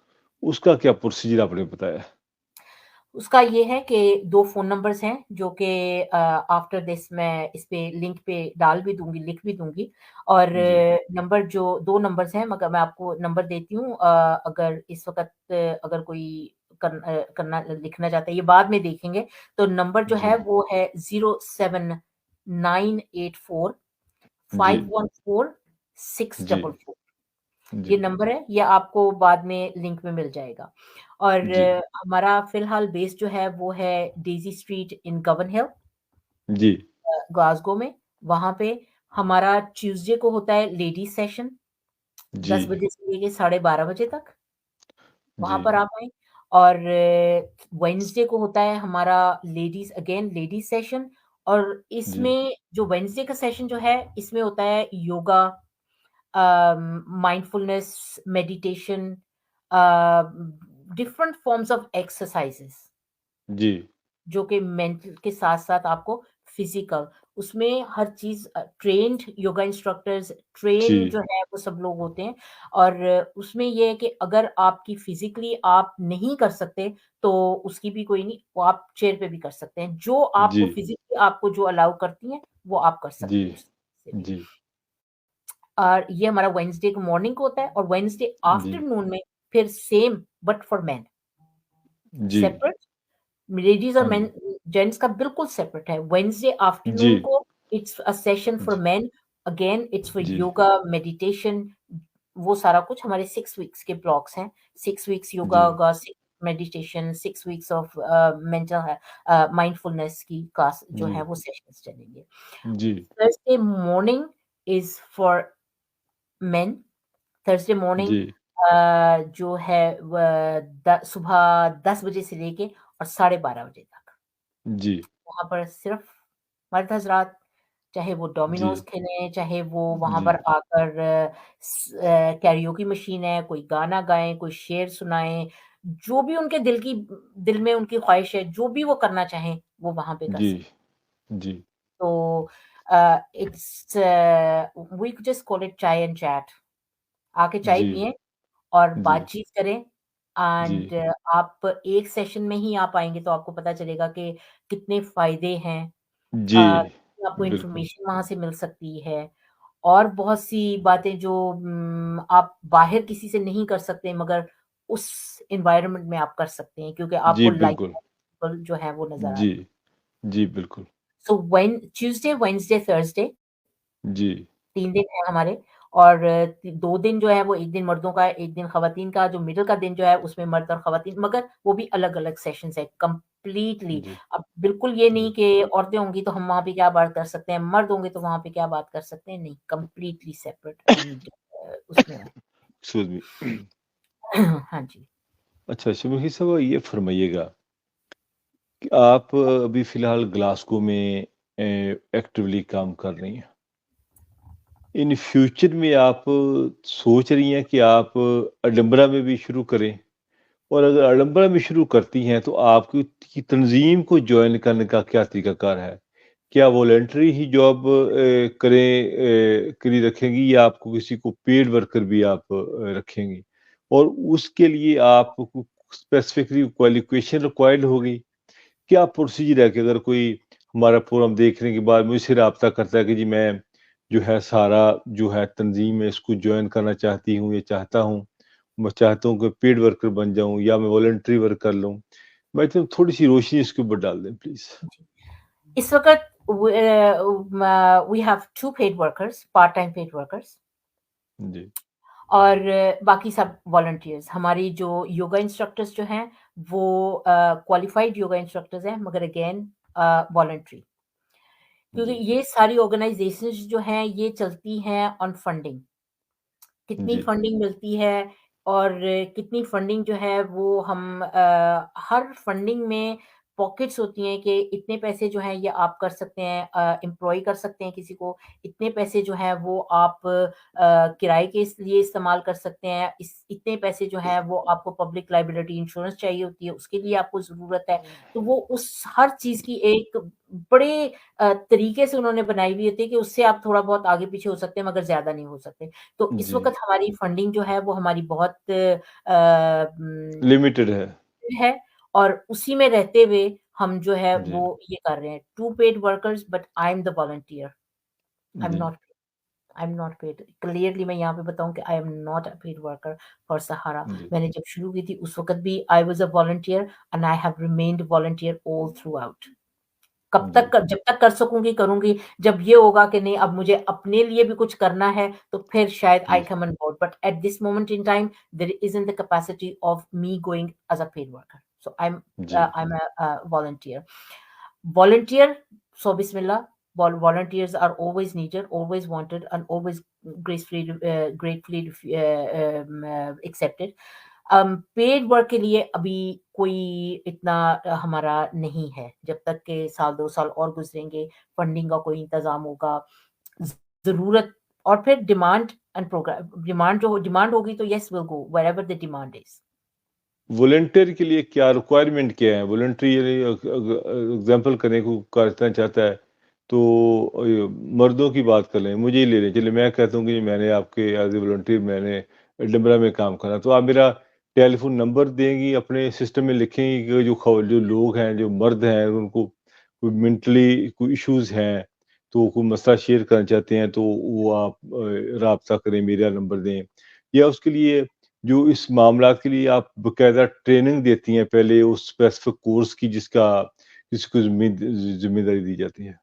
Speaker 1: उसका क्या प्रोसीजर आपने बताया?
Speaker 2: उसका ये है कि 2 फ़ोन नंबर्स हैं जो कि आफ्टर दिस मैं इस पे लिंक पे डाल भी दूँगी, लिख भी दूँगी और
Speaker 1: जी,
Speaker 2: नंबर जो 2 नंबर्स हैं मगर मैं आपको नंबर देती हूँ अगर इस वक़्त अगर कोई करना लिखना चाहता है, ये बाद में देखेंगे, तो नंबर जो
Speaker 1: जी,
Speaker 2: है वो है 07984
Speaker 1: जी,
Speaker 2: 514
Speaker 1: जी,
Speaker 2: 644 ये
Speaker 1: जी,
Speaker 2: नंबर है, ये आपको बाद में लिंक में मिल जाएगा। और
Speaker 1: जी,
Speaker 2: हमारा फ़िलहाल बेस जो है वो है डेज़ी स्ट्रीट इन गवन हिल
Speaker 1: जी,
Speaker 2: ग्लासगो में। वहाँ पे हमारा ट्यूसडे को होता है लेडीज़ सेशन
Speaker 1: जी,
Speaker 2: 10 बजे से लेके साढ़े 12 बजे तक, वहाँ
Speaker 1: जी,
Speaker 2: पर आप आएँ। और वेडनेसडे को होता है हमारा लेडीज़ सेशन और
Speaker 1: जी,
Speaker 2: इसमें जो वेडनेसडे का सेशन जो है, इसमें होता है yoga mindfulness, meditation, uh, different forms of exercises
Speaker 1: जी,
Speaker 2: जो कि मेंटल के साथ-साथ आपको फिज़िकल उसमें हर चीज़ ट्रेन्ड योगा इंस्ट्रक्टर्स ट्रेन
Speaker 1: जी,
Speaker 2: जो है वो सब लोग होते हैं और उसमें ये है कि अगर आपकी फिज़िकली आप नहीं कर सकते, तो उसकी भी कोई नहीं, वो आप चेयर पे भी कर सकते हैं। जो
Speaker 1: जी,
Speaker 2: आपको फिज़िकली आपको जो अलाउ करती हैं, वो आप कर
Speaker 1: जी,
Speaker 2: सकते हैं उससे भी।
Speaker 1: जी,
Speaker 2: और ये हमारा वेडनेसडे को मॉर्निंग को होता है और वेडनेसडे
Speaker 1: जी,
Speaker 2: आफ्टरनून में फिर सेम बट फॉर मेन
Speaker 1: जी,
Speaker 2: सेपरेट लेडीज़ और
Speaker 1: हाँ
Speaker 2: मेन
Speaker 1: जी,
Speaker 2: जेंट्स का बिल्कुल सेपरेट है। वेडनेसडे
Speaker 1: जी,
Speaker 2: आफ्टरनून को It's a session for
Speaker 1: ji,
Speaker 2: men. Again, it's for
Speaker 1: ji,
Speaker 2: yoga, meditation. वो सारा कुछ हमारे 6 वीक्स के ब्लॉक्स हैं। 6 वीक्स योगा
Speaker 1: जी,
Speaker 2: होगा, 6 meditation, 6 weeks of mental mindfulness की क्लास जो
Speaker 1: जी,
Speaker 2: है वो सेशंस चलेंगे।
Speaker 1: जी,
Speaker 2: Thursday morning is for men. Thursday morning
Speaker 1: जी,
Speaker 2: जो है सुबह 10 बजे से लेके और 12:30 बजे तक।
Speaker 1: जी,
Speaker 2: वहाँ पर सिर्फ मर्द हज़रात, चाहे वो
Speaker 1: जी,
Speaker 2: डोमिनोज़ खेलें, चाहे वो वहाँ
Speaker 1: जी,
Speaker 2: पर आकर कैरियोकी मशीन है, कोई गाना गाएँ, कोई शेर सुनाएँ, जो भी उनके दिल में उनकी ख़्वाहिश है, जो भी वो करना चाहें, वो वहाँ पे कर
Speaker 1: जी,
Speaker 2: सकते।
Speaker 1: जी,
Speaker 2: तो it's we just call it chai and chat. आके चाय
Speaker 1: जी,
Speaker 2: पिएँ और
Speaker 1: जी,
Speaker 2: बातचीत करें एंड आप एक सेशन में ही आ पाएँगे तो आपको पता चलेगा कि कितने फ़ायदे हैं।
Speaker 1: जी,
Speaker 2: आपको
Speaker 1: बिल्कुल।
Speaker 2: इन्फॉर्मेशन वहाँ से मिल सकती है और बहुत सी बातें जो आप बाहर किसी से नहीं कर सकते मगर उस एनवायरनमेंट में आप कर सकते हैं क्योंकि
Speaker 1: जी,
Speaker 2: आपको लाइक
Speaker 1: बिल्कुल।
Speaker 2: पीपल जो है वो नज़र
Speaker 1: जी,
Speaker 2: आते हैं।
Speaker 1: जी, बिल्कुल।
Speaker 2: सो ट्यूसडे, वेडनेसडे, थर्सडे
Speaker 1: जी,
Speaker 2: 3 दिन हैं हमारे और 2 दिन जो है वो 1 दिन मर्दों का, 1 दिन ख़वातीन का, जो मिडल का दिन जो है उसमें मर्द और ख़वातीन मगर वो भी अलग-अलग सेशंस हैं कंप्लीटली।
Speaker 1: जी,
Speaker 2: अब बिल्कुल ये नहीं
Speaker 1: जी।
Speaker 2: कि औरतें होंगी तो हम वहाँ पे क्या बात कर सकते हैं, मर्द होंगे तो वहाँ पे क्या बात कर सकते हैं, नहीं कंप्लीटली सेपरेट एंड उसमें है।
Speaker 1: Excuse me.
Speaker 2: हाँ जी।
Speaker 1: अच्छा, शमीकी साहब ये फ़रमाइएगा कि आप अभी फ़िलहाल ग्लासगो में एक्टिवली काम कर रही हैं। इन फ्यूचर में आप सोच रही हैं कि आप अडंबरा में भी शुरू करें? और अगर अडंबरा में शुरू करती हैं तो आपकी की तंज़ीम को जॉइन करने का क्या तरीक़ाकार है? क्या वॉलंटरी ही जॉब के लिए रखेंगी या आपको किसी को पेड वर्कर भी आप रखेंगी? और उसके लिए आपको स्पेसिफिकली क्वालिफ़िकेशन रिक्वायर्ड होगी? क्या प्रोसीजर है कि अगर कोई हमारा प्रोग्राम देखने के बाद मुझसे राब्ता करता है कि जी मैं जो है सारा जो है तंज़ीम है इसको जॉइन करना चाहती हूँ या चाहता हूँ, मैं चाहता हूँ कि पेड वर्कर बन जाऊँ या मैं वॉलंटरी वर्क कर लूँ। मैं तो थोड़ी-सी रोशनी इसके ऊपर डाल दें प्लीज़।
Speaker 2: जी। इस वक़्त we have 2 paid workers, part time paid workers
Speaker 1: जी,
Speaker 2: और बाकी सब वॉलंटियर्स। हमारी जो योगा इंस्ट्रक्टर्स जो हैं वो क्वालिफाइड योगा इंस्ट्रक्टर्स हैं मगर अगेन वॉलंटरी क्योंकि
Speaker 1: जी,
Speaker 2: ये सारी ऑर्गनाइज़ेशंस जो हैं ये चलती हैं ऑन फंडिंग। कितनी
Speaker 1: जी,
Speaker 2: फंडिंग मिलती है और कितनी फंडिंग जो है वो हम हर फंडिंग में पॉकेट्स होती हैं कि इतने पैसे जो हैं ये आप कर सकते हैं एम्प्लॉय कर सकते हैं किसी को, इतने पैसे जो हैं वो आप किराए के लिए इस्तेमाल कर सकते हैं, इतने पैसे जो हैं वो आपको पब्लिक लायबिलिटी इंश्योरेंस चाहिए होती है, उसके लिए आपको ज़रूरत है। तो वो उस हर चीज़ की एक बड़े तरीके से उन्होंने बनाई हुई होती है कि उससे आप थोड़ा बहुत आगे-पीछे हो सकते हैं मगर ज़्यादा नहीं हो सकते। तो इस
Speaker 1: जी,
Speaker 2: वक़्त हमारी फंडिंग जो है वो हमारी बहुत
Speaker 1: लिमिटेड है।
Speaker 2: है और उसी में रहते हुए हम जो है
Speaker 1: जी,
Speaker 2: वो ये कर रहे हैं। 2 paid workers but I am the volunteer. I am
Speaker 1: जी,
Speaker 2: not I am not paid. Clearly मैं यहाँ पे बताऊँ कि I am not a paid worker for Sahara.
Speaker 1: जी,
Speaker 2: मैंने जब शुरू की थी उस वक़्त भी I was a volunteer and I have remained volunteer all throughout. कब तक
Speaker 1: जी,
Speaker 2: जब तक कर सकूँगी करूँगी, जब ये होगा कि नहीं अब मुझे अपने लिए भी कुछ करना है, तो फिर शायद आई
Speaker 1: जी,
Speaker 2: come on board but at this moment in time there isn't the capacity of me going as a paid worker. So
Speaker 1: जी,
Speaker 2: I am a volunteer. Volunteer, so Bismillah. Volunteers are always needed, always wanted, and always gratefully accepted. Paid work के लिए अभी कोई इतना हमारा नहीं है। जब तक के साल 2 साल और गुज़रेंगे, फंडिंग का कोई इंतज़ाम होगा, ज़रूरत और फिर डिमांड होगी तो yes will go wherever the demand is.
Speaker 1: Volunteer के लिए क्या रिक्वायरमेंट क्या है? वॉलंटरी यानी एग्ज़ाम्पल करने को करना चाहता है, तो मर्दों की बात कर लें, मुझे ही ले लें। चलिए मैं कहता हूँ कि मैंने आपके एज़ ए वॉलंटियर मैंने डबरा में काम करा, तो आप मेरा टेलीफ़ोन नंबर देंगी, अपने सिस्टम में लिखेंगी कि जो लोग हैं, जो मर्द हैं, उनको कोई मेंटली कोई इश्यूज़ हैं, तो कोई मसला शेयर करना चाहते हैं, तो वो आप राब्ता करें, मेरा नंबर दें। या उसके लिए जो इस मामलात के लिए आप बाकायदा ट्रेनिंग देती हैं पहले उस स्पेसिफिक कोर्स की जिसका जिसको ज़िम्मेदारी दी जाती है?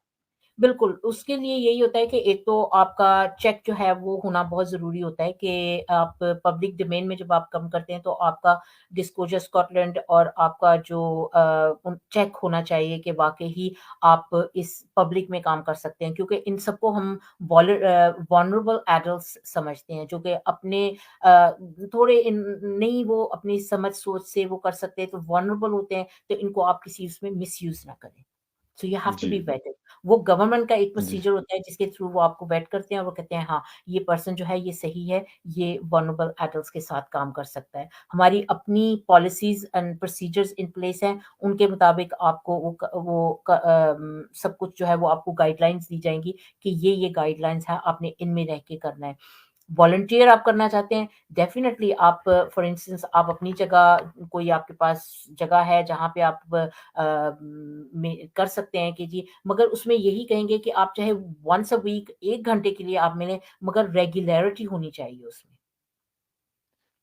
Speaker 2: बिल्कुल, उसके लिए यही होता है कि एक तो आपका चेक जो है वो होना बहुत ज़रूरी होता है कि आप पब्लिक डोमेन में जब आप काम करते हैं तो आपका डिस्क्लोज़र स्कॉटलैंड और आपका जो चेक होना चाहिए कि वाक़ई ही आप इस पब्लिक में काम कर सकते हैं क्योंकि इन सबको हम वल्नरेबल एडल्ट्स समझते हैं जो कि अपने थोड़े इन नहीं वो अपनी समझ सोच से वो कर सकते हैं तो वल्नरेबल होते हैं, तो इनको आप किसी उसमें मिसयूज़ ना करें। सो यू हैव टू
Speaker 1: जी,
Speaker 2: बी वेटेड। वो गवर्नमेंट का एक
Speaker 1: जी,
Speaker 2: प्रोसीजर होता है जिसके थ्रू वो आपको वेट करते हैं और वो कहते हैं हाँ, ये पर्सन जो है ये सही है, ये वल्नरेबल एडल्ट्स के साथ काम कर सकता है। हमारी अपनी policies and procedures in place हैं, उनके मुताबिक आपको सब कुछ जो है वो आपको गाइडलाइंस दी जाएँगी कि ये गाइडलाइंस है, आपने इनमें रह के करना है। वॉलंटियर आप करना चाहते हैं, डेफ़िनिटली आप फॉर इंस्टेंस आप अपनी जगह कोई आपके पास जगह है जहाँ पे आप में कर सकते हैं कि जी मगर उसमें यही कहेंगे कि आप चाहे वन्स अ वीक 1 घंटे के लिए आप मिलें, मगर रेगुलैरिटी होनी चाहिए उसमें।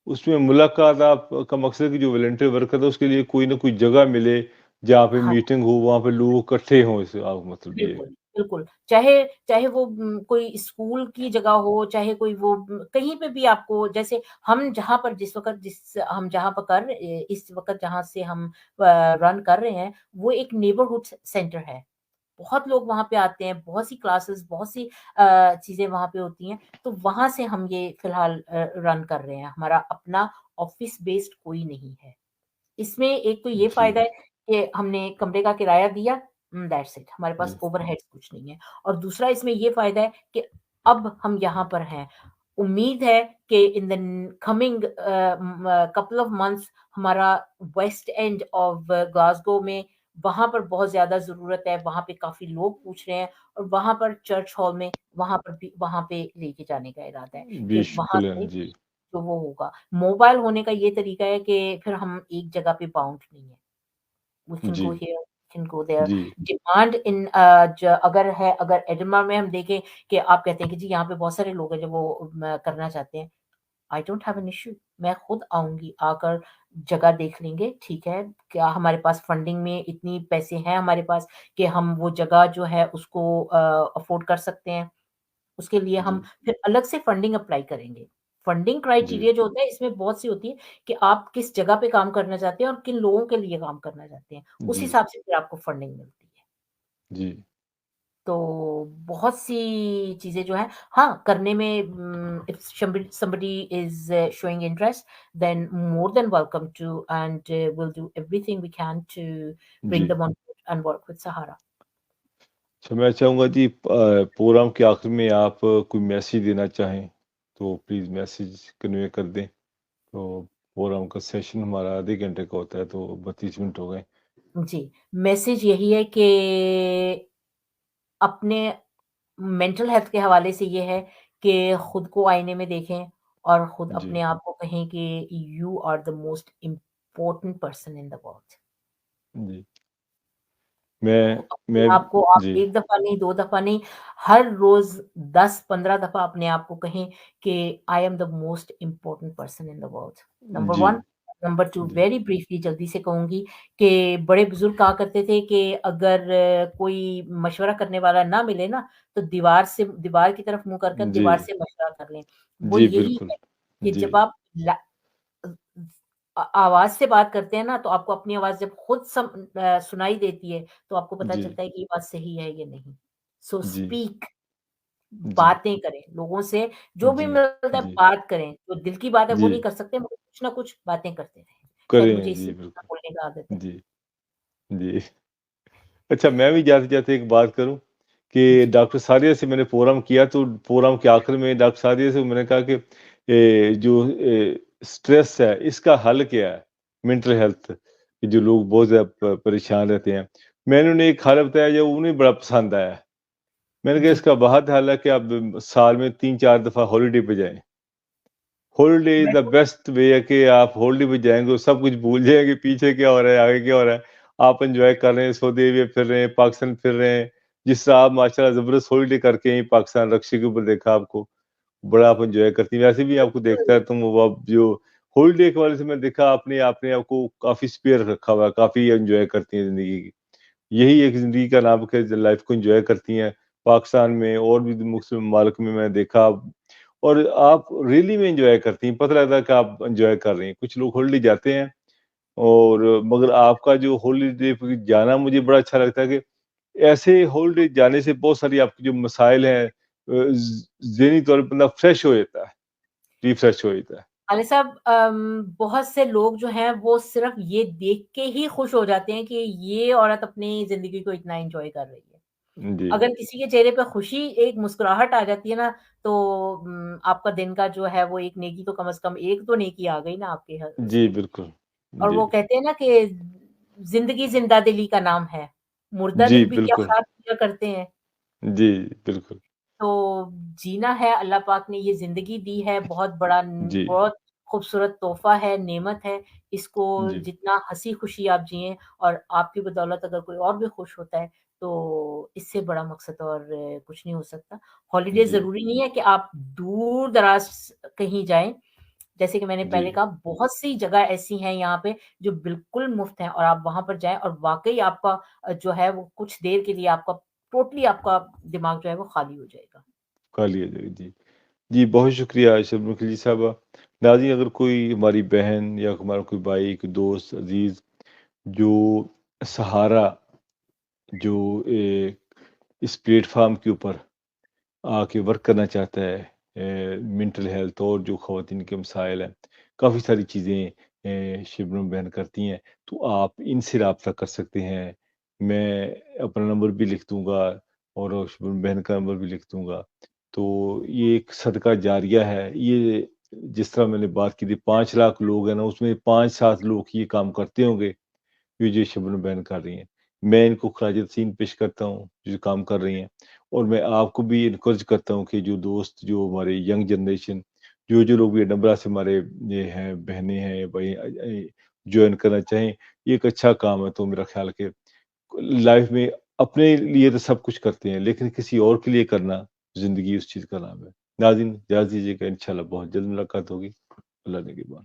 Speaker 1: उसमें मुलाकात आप का मकसद है कि जो वॉलंटियर वर्क करता है उसके लिए कोई ना कोई जगह मिले, जहाँ पे
Speaker 2: हाँ।
Speaker 1: मीटिंग हो, वहाँ पे लोग इकट्ठे हों, इसे आप मतलब ये
Speaker 2: बिल्कुल, बिल्कुल। चाहे चाहे वो कोई स्कूल की जगह हो, चाहे कोई वो कहीं पे भी आपको जैसे हम जहाँ पर जिस हम जहाँ पर इस वक़्त जहाँ से हम रन कर रहे हैं, वो एक नेबरहुड सेंटर है। बहुत लोग वहाँ पे आते हैं, बहुत सी क्लासेस, बहुत सी चीज़ें वहाँ पे होती हैं, तो वहाँ से हम ये फ़िलहाल रन कर रहे हैं। हमारा अपना ऑफ़िस बेस्ड कोई नहीं है। इसमें एक तो ये फ़ायदा
Speaker 1: जी,
Speaker 2: है कि हमने कमरे का किराया दिया दैट्स इट हमारे पास
Speaker 1: जी,
Speaker 2: ओवरहेड्स कुछ नहीं है और दूसरा इसमें ये फ़ायदा है कि अब हम यहाँ पर हैं। उम्मीद है कि in the coming couple of months हमारा वेस्ट एंड ऑफ ग्लासगो में वहाँ पर बहुत ज़्यादा ज़रूरत है, वहाँ पे काफ़ी लोग पूछ रहे हैं और वहाँ पर चर्च हॉल में वहाँ पे लेके जाने का इरादा है कि वहाँ
Speaker 1: बिल्कुल
Speaker 2: से
Speaker 1: जी,
Speaker 2: तो वो होगा। मोबाइल होने का ये तरीका है कि फिर हम एक जगह पे बाउंड नहीं है। वी कैन
Speaker 1: जी,
Speaker 2: go here, we can go there.
Speaker 1: जी,
Speaker 2: डिमांड इन अगर एडिनबर्ग में हम देखें कि आप कहते हैं कि जी यहाँ पे बहुत सारे लोग हैं जो वो करना चाहते हैं। I don't have an issue मैं खुद आऊँगी, आकर जगह देख लेंगे, ठीक है। क्या हमारे पास फंडिंग में इतनी पैसे हैं हमारे पास कि हम वो जगह जो है उसको अफ़ोर्ड कर सकते हैं। उसके लिए हम
Speaker 1: जी,
Speaker 2: फिर अलग से फंडिंग अप्लाई करेंगे। फंडिंग
Speaker 1: जी,
Speaker 2: क्राइटेरिया जो होता है इसमें बहुत सी होती है कि आप किस जगह पे काम करना चाहते हैं और किन लोगों के लिए काम करना चाहते हैं। उस
Speaker 1: जी,
Speaker 2: हिसाब से फिर आपको फंडिंग मिलती है।
Speaker 1: जी,
Speaker 2: तो बहुत सी चीज़ें जो हैं हाँ, करने में if somebody is showing interest then more than welcome to and will do everything we can to bring
Speaker 1: जी।
Speaker 2: Them on board and work with Sahara.
Speaker 1: अच्छा मैं चाहूँगा जी प्रोग्राम के आखिर में आप कोई मैसेज देना चाहें, तो प्लीज़ मैसेज कन्वे कर दें। तो प्रोग्राम का सेशन हमारा आधे घंटे का होता है, तो 32 मिनट हो गए।
Speaker 2: जी, मैसेज यही है कि अपने मेंटल हेल्थ के हवाले से ये है कि खुद को आईने में देखें और खुद
Speaker 1: जी,
Speaker 2: अपने आप को कहें कि you are the most important person in the world.
Speaker 1: जी।
Speaker 2: अपने
Speaker 1: मैं
Speaker 2: आप को आप
Speaker 1: जी,
Speaker 2: 1 दफ़ा नहीं, 2 दफ़ा नहीं, हर रोज़ 10-15 दफ़ा अपने आप को कहें कि I am the most important person in the world. Number
Speaker 1: जी,
Speaker 2: 1 नंबर 2
Speaker 1: जी,
Speaker 2: वेरी ब्रीफली जल्दी से कहूँगी कि बड़े बुज़ुर्ग कहा करते थे कि अगर कोई मशवरा करने वाला ना मिले ना, तो दीवार की तरफ मुँह कर
Speaker 1: जी,
Speaker 2: दीवार से मशवरा कर लें। वो
Speaker 1: जी,
Speaker 2: यही
Speaker 1: बिल्कुल।
Speaker 2: है कि
Speaker 1: जी,
Speaker 2: जब आप आवाज़ से बात करते हैं ना, तो आपको अपनी आवाज़ जब खुद सुनाई देती है, तो आपको पता
Speaker 1: जी,
Speaker 2: चलता है कि ये बात सही है या नहीं। सो
Speaker 1: जी,
Speaker 2: स्पीक
Speaker 1: जी,
Speaker 2: बातें करें, लोगों से जो भी
Speaker 1: जी,
Speaker 2: मिलता है
Speaker 1: जी,
Speaker 2: बात करें। जो दिल की बात है वो
Speaker 1: जी,
Speaker 2: नहीं कर सकते मगर कुछ ना कुछ बातें करते रहें। शायद मुझे
Speaker 1: करें, जी,
Speaker 2: इससे ज़्यादा
Speaker 1: बिल्कुल।
Speaker 2: बोलने का आदत है।
Speaker 1: जी, जी। अच्छा मैं भी जाते-जाते एक बात करूँ कि
Speaker 2: जी,
Speaker 1: डॉक्टर सारिया से मैंने प्रोग्राम किया, तो प्रोग्राम के आखिर में डॉक्टर सारिया से मैंने कहा कि स्ट्रेस है, इसका हल क्या है? मेंटल हेल्थ कि जो लोग बहुत ज़्यादा परेशान रहते हैं। मैंने उन्हें एक हल बताया जो उन्हें बड़ा पसंद आया। मैंने कहा
Speaker 2: जी।
Speaker 1: इसका बहुत हल है कि आप साल में 3-4 दफ़ा हॉलिडे पे जाएँ। हॉलिडे इज़
Speaker 2: मैं
Speaker 1: द
Speaker 2: तो
Speaker 1: बेस्ट वे है कि आप हॉलिडे पे जाएँगे और सब कुछ भूल जाएँगे, पीछे क्या हो रहा है, आगे क्या हो रहा है। आप एन्जॉय कर रहे हैं, सऊदी अरेबिया फिर रहे हैं, पाकिस्तान फिर रहे हैं। जिस तरह आप माशाल्लाह ज़बरदस्त हॉलिडे करके आए पाकिस्तान, रक्शे के ऊपर देखा आपको, बड़ा आप एन्जॉय करती हैं। वैसे भी आपको देखता
Speaker 2: बिल्कुल,
Speaker 1: रहता हूँ, वो आप जो हॉलिडे के हवाले से मैंने देखा आपने आपने आपको काफ़ी स्पेयर रखा हुआ है, काफ़ी एन्जॉय करती हैं ज़िंदगी की। यही एक ज़िंदगी का नाम है कि लाइफ़ को एन्जॉय करती हैं, पाकिस्तान में और भी मुस्लिम ममालिक में मैंने देखा, और आप रियली में एन्जॉय करती हैं, पता लगता है कि आप एन्जॉय कर रही हैं। कुछ लोग हॉलिडे जाते हैं, और मगर आपका जो हॉलिडे पे जाना मुझे बड़ा अच्छा लगता है कि ऐसे हॉलिडे जाने से बहुत सारी आपकी जो मसाइल हैं, ज़हनी तौर पे बंदा फ्रेश हो जाता है, रिफ्रेश हो जाता है।
Speaker 2: खालिद साहब, बहुत से लोग जो हैं वो सिर्फ़ ये देख के ही खुश हो जाते हैं कि ये औरत अपनी ज़िंदगी को इतना एन्जॉय कर रही है।
Speaker 1: जी।
Speaker 2: अगर किसी के चेहरे पे खुशी, एक मुस्कुराहट आ जाती है ना, तो आपका दिन का जो है वो एक नेकी तो कम से कम एक तो नेकी आ गई ना आपके
Speaker 1: जी,
Speaker 2: उसमें।
Speaker 1: बिल्कुल।
Speaker 2: और
Speaker 1: जी।
Speaker 2: वो कहते हैं ना कि ज़िंदगी ज़िंदा दिली का नाम है। मुर्दा
Speaker 1: जी,
Speaker 2: दिल भी क्या
Speaker 1: बिल्कुल।
Speaker 2: ख़राब किया करते हैं।
Speaker 1: जी, बिल्कुल।
Speaker 2: तो जीना है, अल्लाह पाक ने ये ज़िंदगी दी है,
Speaker 1: जी,
Speaker 2: बहुत खूबसूरत तोहफ़ा है, नेमत है। इसको
Speaker 1: जी,
Speaker 2: जितना हँसी-खुशी आप जिएँ, और आपकी बदौलत अगर कोई और भी खुश होता है, तो इससे बड़ा मकसद और कुछ नहीं हो सकता। हॉलिडे
Speaker 1: जी,
Speaker 2: ज़रूरी नहीं है कि आप दूर-दराज़ कहीं जाएँ। जैसे कि मैंने
Speaker 1: जी।
Speaker 2: पहले कहा, बहुत सी जगह ऐसी हैं यहाँ पे जो बिल्कुल मुफ़्त हैं, और आप वहाँ पर जाएँ और वाक़ई आपका जो है वो कुछ देर के लिए आपका टोटली आपका दिमाग जो है वो खाली हो जाएगा।
Speaker 1: खा लिया जाए, जी। जी, बहुत शुक्रिया शबनम खिलजी साहबा। नाज़रीन, अगर कोई हमारी बहन या हमारा कोई भाई, कोई दोस्त, अज़ीज़ जो सहारा, जो इस प्लेटफ़ॉर्म के ऊपर आके वर्क करना चाहता है, मेंटल हेल्थ और जो ख़वातीन के मसाइल हैं, काफ़ी सारी चीज़ें शबनम बहन करती हैं, तो आप इनसे राब्ता कर सकते हैं। मैं अपना नंबर भी लिख दूँगा, और शबनम बहन का नंबर भी लिख दूँगा। तो ये एक सदका जारिया है। ये जिस तरह मैंने बात की थी, 5 लाख लोग हैं ना, उसमें 5-7 लोग ही ये काम करते होंगे, ये शबनम बयान कर रही हैं। मैं इनको ख़राज तहसीन पेश करता हूँ, जो काम कर रही हैं, और मैं आपको भी एनकरेज करता हूँ कि जो दोस्त, जो हमारे यंग जनरेशन, जो लोग भी नबरा से हमारे ये हैं, बहनें हैं, भाई जॉइन करना चाहें, ये एक अच्छा काम है। तो मेरा ख़्याल है कि लाइफ़ में अपने लिए तो सब कुछ करते हैं, लेकिन किसी और के लिए करना, ज़िंदगी उस चीज़ का नाम है। नाज़रीन, इजाज़त दीजिएगा, इंशाअल्लाह बहुत जल्द मुलाकात होगी। अल्लाह ने के बाद।